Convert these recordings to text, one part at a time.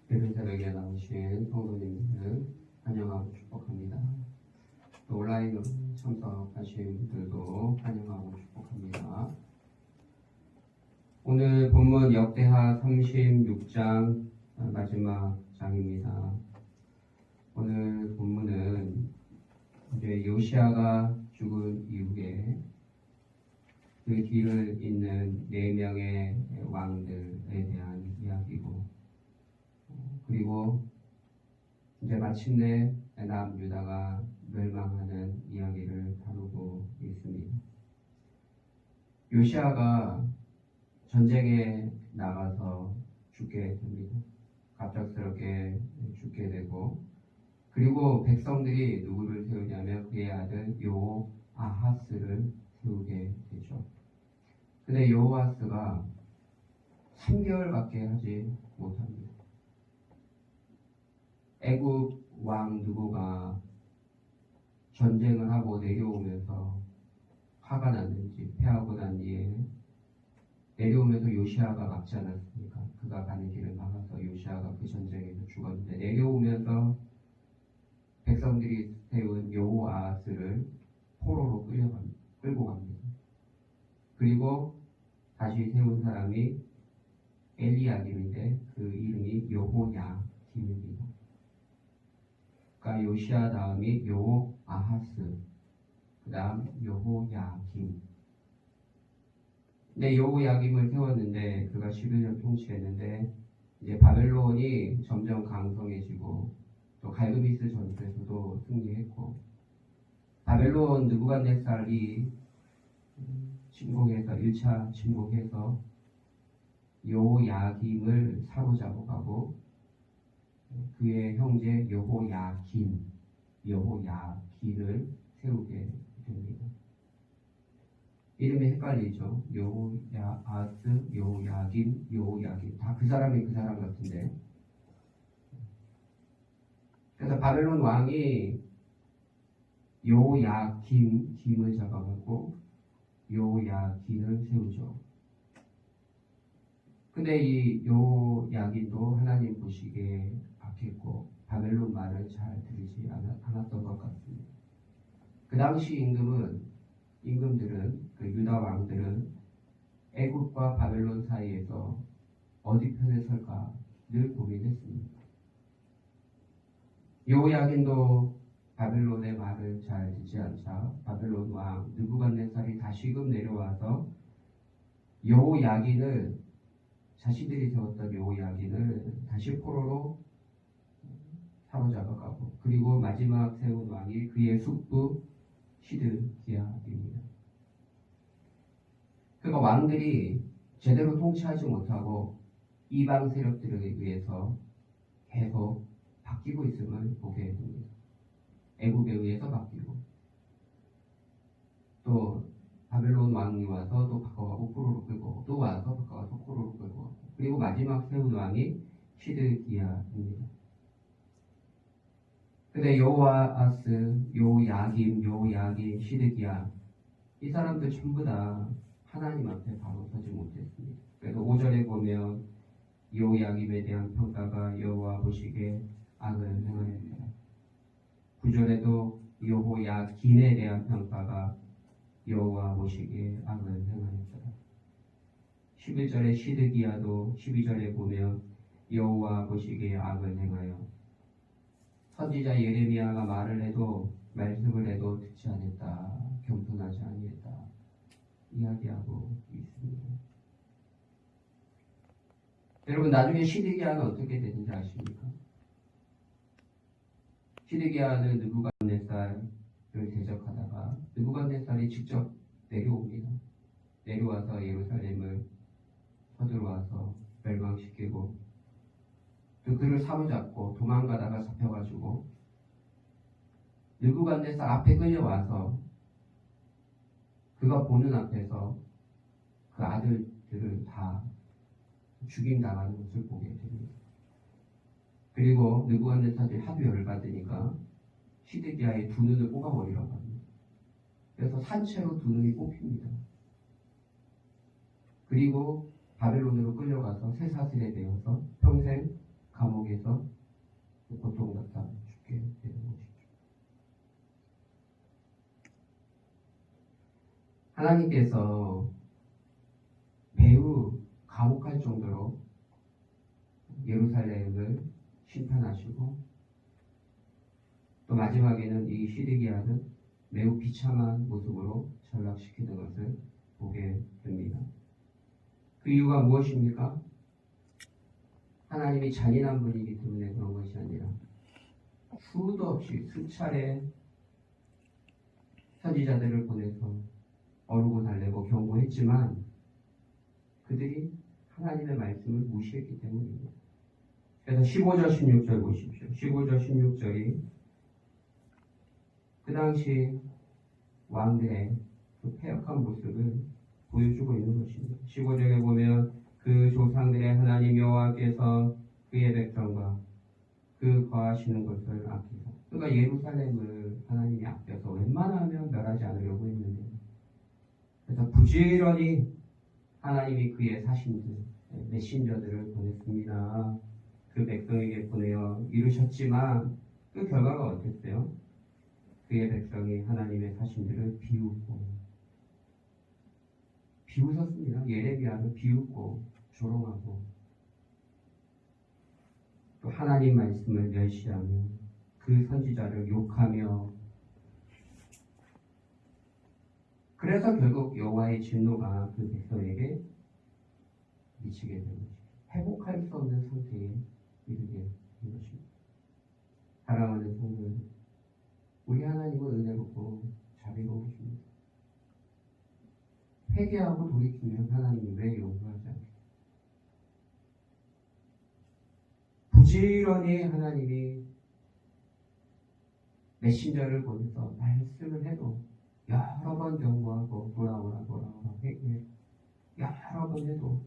예배 새벽에 나오신 성도님들 환영하고 축복합니다. 또 온라인으로 참석하신 분들도 환영하고 축복합니다. 오늘 본문 역대하 36장 마지막 장입니다. 오늘 본문은 이제 요시아가 죽은 이후에 그 뒤를 잇는 4명의 왕들에 대한 이야기고, 그리고 이제 마침내 남유다가 멸망하는 이야기를 다루고 있습니다. 요시아가 전쟁에 나가서 죽게 됩니다. 갑작스럽게 죽게 되고, 그리고 백성들이 누구를 세우냐면 그의 아들 여호아하스를 세우게 되죠. 근데 여호아하스가 3개월밖에 하지 못합니다. 애굽 왕 누구가 전쟁을 하고 내려오면서 화가 났는지, 패하고 난 뒤에 내려오면서 요시아가 막지 않았습니까? 그가 가는 길을 막아서 요시아가 그 전쟁에서 죽었는데, 내려오면서 백성들이 세운 여호아하스를 포로로 끌고 갑니다. 그리고 다시 세운 사람이 엘리야김인데 그 이름이 여호야김입니다. 그러니까 요시아 다음이 여호아하스, 그 다음 여호야김. 근데 여호야김을 세웠는데 그가 11년 통치했는데, 이제 바벨론이 점점 강성해지고 또 갈그미스 전투에서도 승리했고, 바벨론 느부갓네살이 침공해서 1차 침공해서 여호야김을 사로잡아가고 그의 형제 여호야긴을 세우게 됩니다. 이름이 헷갈리죠. 여호야하스, 여호야김 다 그 사람이 그 사람 같은데. 그래서 바벨론 왕이 여호야김을 잡아가고 여호야긴을 세우죠. 근데 이 여호야긴도 하나님 보시기에 악했고 바벨론 말을 잘 들으지 않았던 것 같습니다. 그 당시 임금들은, 그 유다 왕들은 애굽과 바벨론 사이에서 어디 편에 설까 늘 고민했습니다. 여호야긴도 바벨론의 말을 잘 듣지 않자 바벨론 왕 느부갓네살이 다시금 내려와서 여호야긴을, 자신들이 세웠던 여호야긴을 다시 포로로 사로잡아가고, 그리고 마지막 세운 왕이 그의 숙부 시드기야입니다. 그러니까 왕들이 제대로 통치하지 못하고 이방 세력들에 의해서 계속 바뀌고 있음을 보게 됩니다. 애굽에 의해서 바뀌고, 또 바벨론 왕이 와서 또 바꿔가고 포로로 끌고 오고, 또 와서 바꿔가서 포로로 끌고 오고, 그리고 마지막 세운 왕이 시드기야입니다. 근데 여호아하스, 여호야김, 시드기야, 이 사람들 전부 다 하나님 앞에 바로 서지 못했습니다. 그래서 5절에 보면 여호야김에 대한 평가가 여호와 보시기에 악을 행하였다. 9절에도 여호야긴에 대한 평가가 여호와 보시기에 악을 행하였다. 11절에 시드기야도 12절에 보면 여호와 보시기에 악을 행하여 선지자 예레미야가 말을 해도, 말씀을 해도 듣지 않았다, 겸손하지 아니했다 이야기하고 있습니다. 여러분, 나중에 시드기야는 어떻게 되는지 아십니까? 시드기야는 느부갓네살을 대적하다가 느부갓네살이 직접 내려옵니다. 내려와서 예루살렘을 쳐들어와서 멸망시키고, 또 그를 사로잡고 도망가다가 잡혀가지고 느부갓네살 앞에 끌려와서 그가 보는 앞에서 그 아들들을 다 죽임당하는 것을 보게 됩니다. 그리고 느부갓네살이 하도 열받으니까 시드기야의 두 눈을 뽑아버리라고 합니다. 그래서 산채로 두 눈이 뽑힙니다. 그리고 바벨론으로 끌려가서 쇠사슬에 대어서 평생 감옥에서 하나님께서 매우 가혹할 정도로 예루살렘을 심판하시고 또 마지막에는 이 시드기야는 매우 비참한 모습으로 전락시키는 것을 보게 됩니다. 그 이유가 무엇입니까? 하나님이 잔인한 분이기 때문에 그런 것이 아니라 수도 없이 수차례 선지자들을 보내서 어루고 달래고 경고했지만 그들이 하나님의 말씀을 무시했기 때문입니다. 그래서 15절 16절 보십시오. 15절 16절이 그 당시 왕들의 그 패역한 모습을 보여주고 있는 것입니다. 15절에 보면 그 조상들의 하나님 여호와께서 그의 백성과 그 거하시는 것을 아끼사, 그러니까 예루살렘을 하나님이 아껴서 웬만하면 멸하지 않으려고 했는데, 그래서 부지런히 하나님이 그의 사신들, 메신저들을 보냈습니다. 그 백성에게 보내어 이루셨지만 그 결과가 어땠어요? 그의 백성이 하나님의 사신들을 비웃었습니다. 예레미야를 비웃고 조롱하고 또 하나님 말씀을 멸시하며 그 선지자를 욕하며, 그래서 결국 여호와의 진노가 그 백성에게 미치게 된 것입니다. 회복할 수 없는 상태에 이르게 된 것입니다. 사랑하는 성도, 우리 하나님은 은혜롭고 자비로우십니다. 회개하고 돌이키면 하나님이 왜 용서하지 않겠어요? 부지런히 하나님이 메신저를 보내서 말씀을 해도 여러 번 경고하고 돌아오라 회개해 여러 번 해도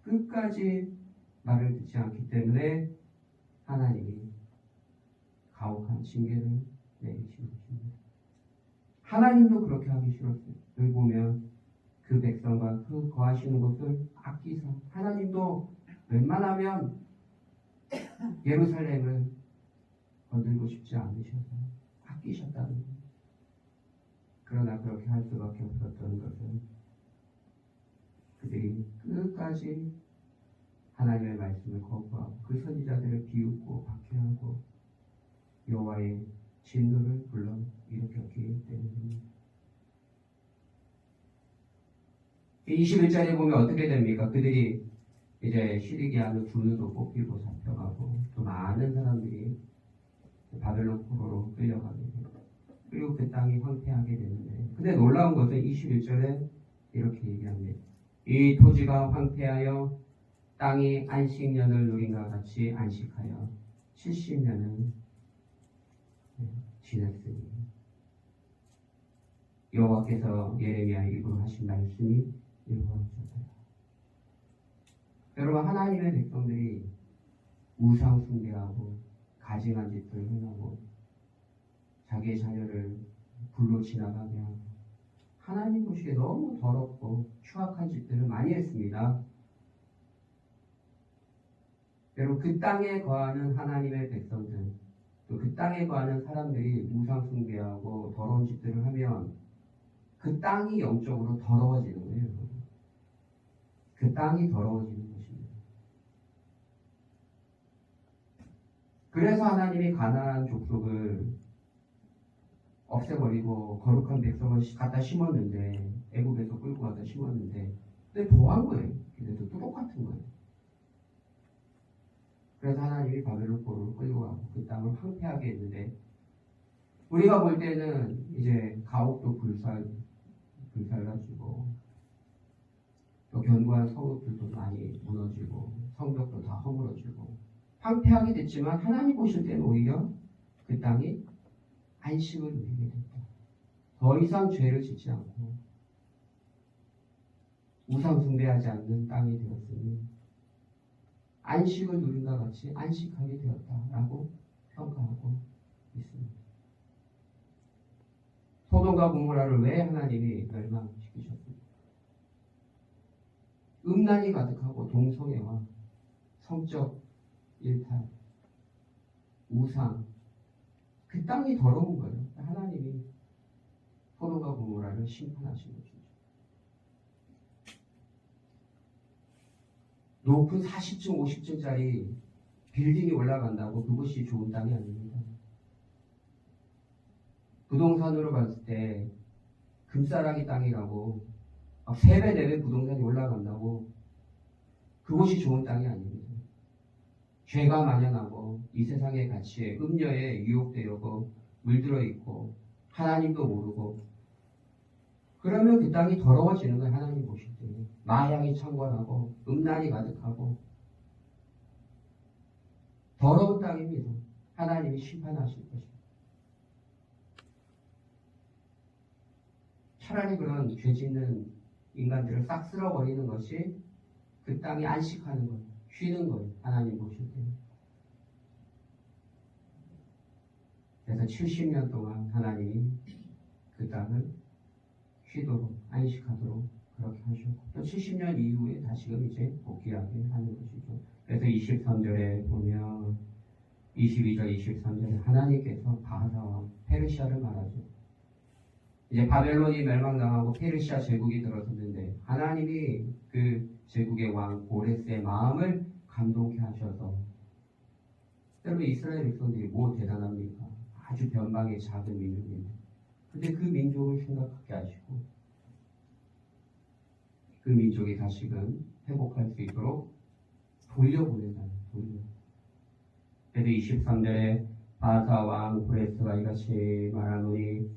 끝까지 말을 듣지 않기 때문에 하나님이 가혹한 징계를 내리신 것입니다. 하나님도 그렇게 하기 싫었어요. 여기 보면 그 백성과 그 거하시는 곳을 아끼사, 하나님도 웬만하면 예루살렘을 건들고 싶지 않으셔서 아끼셨다는 겁니다. 그러나 그렇게 할 수밖에 없었던 것은 그들이 끝까지 하나님의 말씀을 거부하고 그 선지자들을 비웃고 박해하고 여호와의 진노를 불러 일으켰기 때문입니다. 21절에 보면 어떻게 됩니까? 그들이 이제 시드기야는 두 눈도 뽑히고 잡혀가고 또 많은 사람들이 바벨론 포로로 끌려가게 되고, 그리고 그 땅이 황폐하게 되는데, 근데 놀라운 것은 21절에 이렇게 얘기합니다. 이 토지가 황폐하여 땅이 안식년을 누린과 같이 안식하여 70년은 지났으니 여호와께서 예레미야 입으로 하신 말씀이 이루어졌다. 여러분, 하나님의 백성들이 우상 숭배하고 가증한 짓들을 행하고 자기의 자녀를 불로 지나가게 하고 하나님 보시기에 너무 더럽고 추악한 짓들을 많이 했습니다. 여러분, 그 땅에 거하는 하나님의 백성들, 또 그 땅에 거하는 사람들이 우상 숭배하고 더러운 짓들을 하면 그 땅이 영적으로 더러워지는 거예요. 그 땅이 더러워지는 것입니다. 그래서 하나님이 가나안 족속을 없애버리고 거룩한 백성을 갖다 심었는데, 애국에서 끌고 가다 심었는데, 근데 더한 거예요. 그래도 또 똑같은 거예요. 그래서 하나님이 바벨론 포로로 끌고 가고 그 땅을 황폐하게 했는데, 우리가 볼 때는 이제 가옥도 불살라지고 또 견고한 성읍들도 많이 무너지고 성벽도 다 허물어지고 황폐하게 됐지만, 하나님 보실 때는 오히려 그 땅이 안식을 누리게 됐다. 더 이상 죄를 짓지 않고 우상 숭배하지 않는 땅이 되었으니 안식을 누린과 같이 안식하게 되었다라고 평가하고 있습니다. 소돔과 고모라를 왜 하나님이 멸망시키셨습니까? 음란이 가득하고 동성애와 성적 일탈, 우상, 그 땅이 더러운 거예요. 하나님이 소돔과 고모라를 심판하신 것이죠. 높은 40층, 50층짜리 빌딩이 올라간다고 그것이 좋은 땅이 아닙니다. 부동산으로 봤을 때 금싸라기 땅이라고 3배, 4배 부동산이 올라간다고 그것이 좋은 땅이 아닙니다. 죄가 만연하고 이 세상의 가치에 음녀에 유혹되고 물들어 있고 하나님도 모르고 그러면 그 땅이 더러워지는 거예요. 하나님 보실 때 마약이 창궐하고 음란이 가득하고 더러운 땅입니다. 하나님이 심판하실 것입니다. 차라리 그런 죄 짓는 인간들을 싹 쓸어버리는 것이 그 땅이 안식하는 거예요. 쉬는 거예요. 하나님 보실 때. 그래서 70년 동안 하나님이 그 땅을 쉬도록 안식하도록 그렇게 하셨고 또 70년 이후에 다시금 이제 복귀하게 하는 것이죠. 그래서 23절에 보면 22절 23절에 하나님께서 바사와 페르시아를 말하죠. 이제 바벨론이 멸망당하고 페르시아 제국이 들어섰는데 하나님이 그 제국의 왕 고레스의 마음을 감동케 하셔서 여러분 이스라엘 백성들이 뭐 대단합니까? 아주 변방의 작은 민족인데 근데 그 민족을 생각하게 하시고 그 민족이 다시금 회복할 수 있도록 돌려보낸다는 돌려. 그래서 23절에 바사 왕 고레스가 이같이 말하노니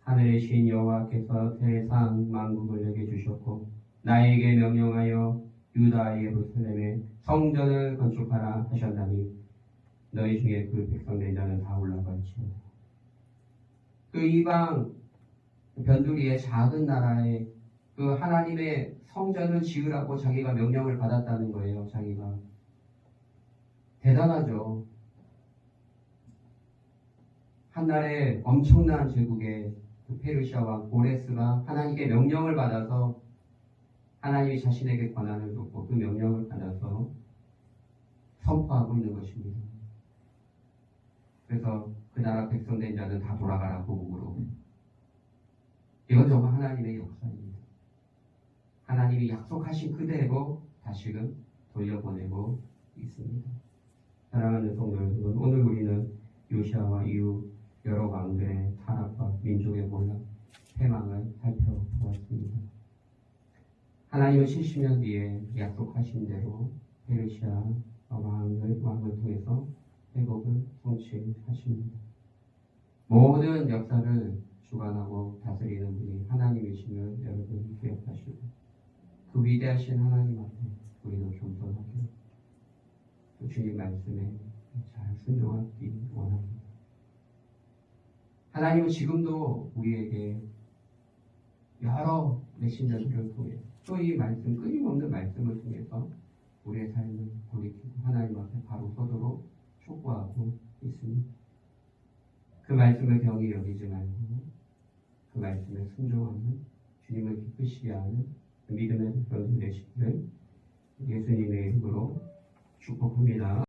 하늘의 신 여호와께서 세상 만국을 내게 주셨고 나에게 명령하여 유다 예루살렘에 성전을 건축하라 하셨나니 너희 중에 그 백성된 자는 다 올라갈지어다. 그 이방 변두리의 작은 나라에 그 하나님의 성전을 지으라고 자기가 명령을 받았다는 거예요. 자기가 대단하죠. 한날에 엄청난 제국에 그 페르시아 왕 고레스가 하나님께 명령을 받아서 하나님이 자신에게 권한을 줬고 그 명령을 받아서 선포하고 있는 것입니다. 그래서 그 나라 백성된 자는 다 돌아가라 고국으로. 이건 정말 하나님의 역사입니다. 하나님이 약속하신 그대로 다시금 돌려보내고 있습니다. 사랑하는 성도 여러분, 오늘 우리는 요시아와 이후 여러 왕들의 타락과 민족의 몰락, 패망을 살펴보았습니다. 하나님은 70년 뒤에 약속하신 대로 페르시아 왕을 통해서 회복을 성취하십니다. 모든 역사를 주관하고 다스리는 분이 하나님이심을 여러분 기억하시고 그 위대하신 하나님 앞에 우리도 겸손하게 또 주님 말씀에 잘 순종하기 원합니다. 하나님은 지금도 우리에게 여러 메신저들을 통해 또 이 말씀, 끊임없는 말씀을 통해서 우리의 삶을 돌이키고 하나님 앞에 바로 서도록 촉구하고 있습니다. 그 말씀을 경히 여기지 말고 그 말씀에 순종하는 주님을 기쁘시게 하는 믿음의 백성들 되시기를 예수님의 이름으로 축복합니다.